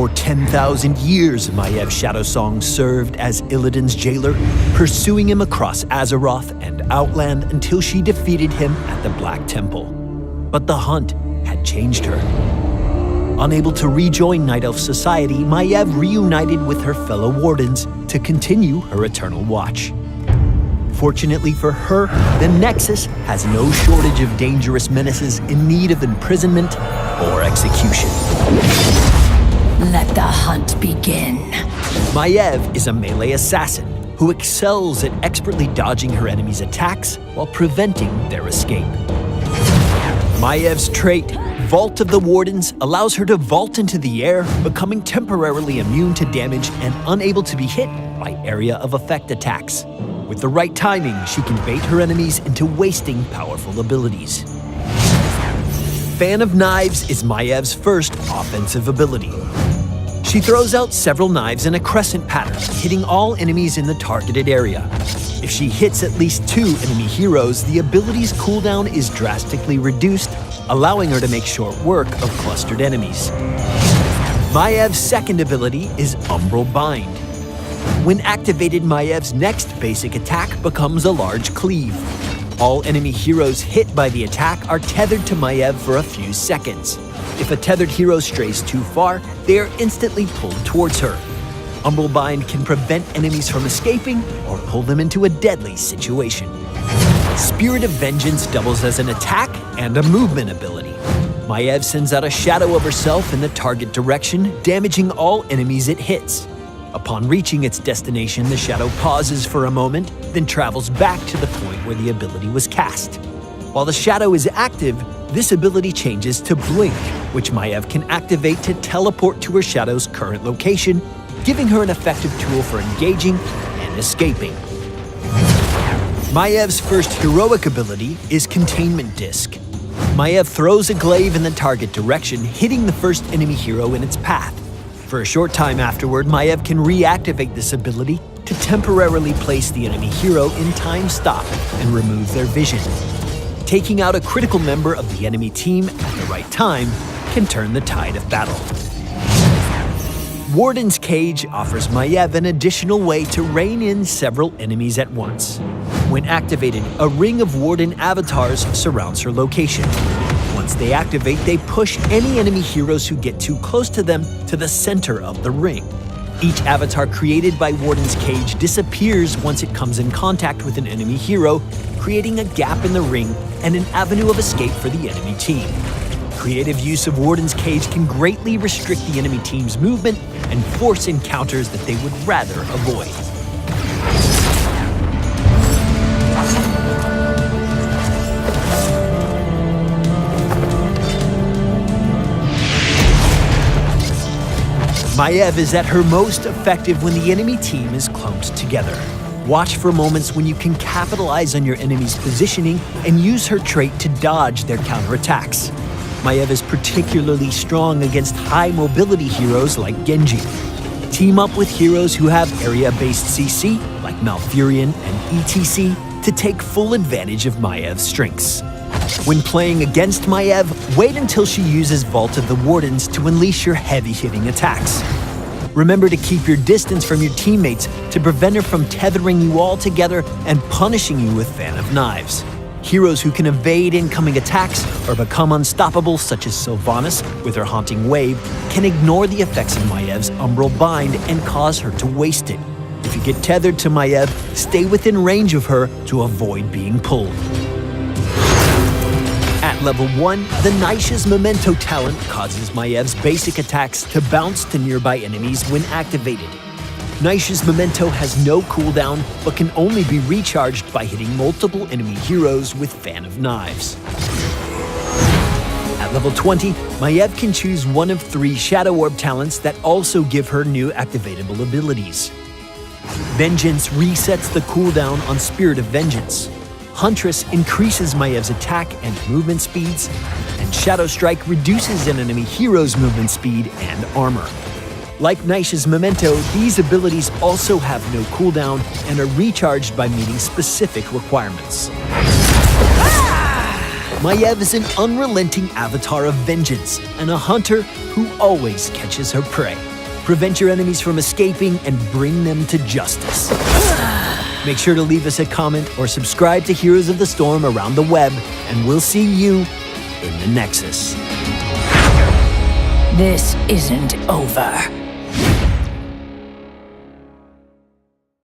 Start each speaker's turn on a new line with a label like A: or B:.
A: For 10,000 years, Maiev Shadowsong served as Illidan's jailer, pursuing him across Azeroth and Outland until she defeated him at the Black Temple. But the hunt had changed her. Unable to rejoin Night Elf society, Maiev reunited with her fellow wardens to continue her eternal watch. Fortunately for her, the Nexus has no shortage of dangerous menaces in need of imprisonment or execution.
B: Let the hunt begin.
A: Maiev is a melee assassin who excels at expertly dodging her enemies' attacks while preventing their escape. Maiev's trait, Vault of the Wardens, allows her to vault into the air, becoming temporarily immune to damage and unable to be hit by area of effect attacks. With the right timing, she can bait her enemies into wasting powerful abilities. Fan of Knives is Maiev's first offensive ability. She throws out several knives in a crescent pattern, hitting all enemies in the targeted area. If she hits at least 2 enemy heroes, the ability's cooldown is drastically reduced, allowing her to make short work of clustered enemies. Maiev's second ability is Umbral Bind. When activated, Maiev's next basic attack becomes a large cleave. All enemy heroes hit by the attack are tethered to Maiev for a few seconds. If a tethered hero strays too far, they are instantly pulled towards her. Umbral Bind can prevent enemies from escaping or pull them into a deadly situation. Spirit of Vengeance doubles as an attack and a movement ability. Maiev sends out a shadow of herself in the target direction, damaging all enemies it hits. Upon reaching its destination, the shadow pauses for a moment, then travels back to the point where the ability was cast. While the shadow is active, this ability changes to Blink, which Maiev can activate to teleport to her shadow's current location, giving her an effective tool for engaging and escaping. Maiev's first heroic ability is Containment Disc. Maiev throws a glaive in the target direction, hitting the first enemy hero in its path. For a short time afterward, Maiev can reactivate this ability to temporarily place the enemy hero in time stop and remove their vision. Taking out a critical member of the enemy team at the right time can turn the tide of battle. Warden's Cage offers Maiev an additional way to rein in several enemies at once. When activated, a ring of Warden avatars surrounds her location. Once they activate, they push any enemy heroes who get too close to them to the center of the ring. Each avatar created by Warden's Cage disappears once it comes in contact with an enemy hero, creating a gap in the ring and an avenue of escape for the enemy team. Creative use of Warden's Cage can greatly restrict the enemy team's movement and force encounters that they would rather avoid. Maiev is at her most effective when the enemy team is clumped together. Watch for moments when you can capitalize on your enemy's positioning and use her trait to dodge their counterattacks. Maiev is particularly strong against high mobility heroes like Genji. Team up with heroes who have area-based CC like Malfurion and ETC to take full advantage of Maiev's strengths. When playing against Maiev, wait until she uses Vault of the Wardens to unleash your heavy-hitting attacks. Remember to keep your distance from your teammates to prevent her from tethering you all together and punishing you with Fan of Knives. Heroes who can evade incoming attacks or become unstoppable, such as Sylvanas with her Haunting Wave, can ignore the effects of Maiev's Umbral Bind and cause her to waste it. If you get tethered to Maiev, stay within range of her to avoid being pulled. At level 1, the Naisha's Memento talent causes Maiev's basic attacks to bounce to nearby enemies when activated. Naisha's Memento has no cooldown, but can only be recharged by hitting multiple enemy heroes with Fan of Knives. At level 20, Maiev can choose one of 3 Shadow Orb talents that also give her new activatable abilities. Vengeance resets the cooldown on Spirit of Vengeance. Huntress increases Maiev's attack and movement speeds, and Shadow Strike reduces an enemy hero's movement speed and armor. Like Naisha's Memento, these abilities also have no cooldown and are recharged by meeting specific requirements. Maiev is an unrelenting avatar of vengeance and a hunter who always catches her prey. prevent your enemies from escaping, and bring them to justice. Make sure to leave us a comment or subscribe to Heroes of the Storm around the web, and we'll see you in the Nexus.
B: This isn't over.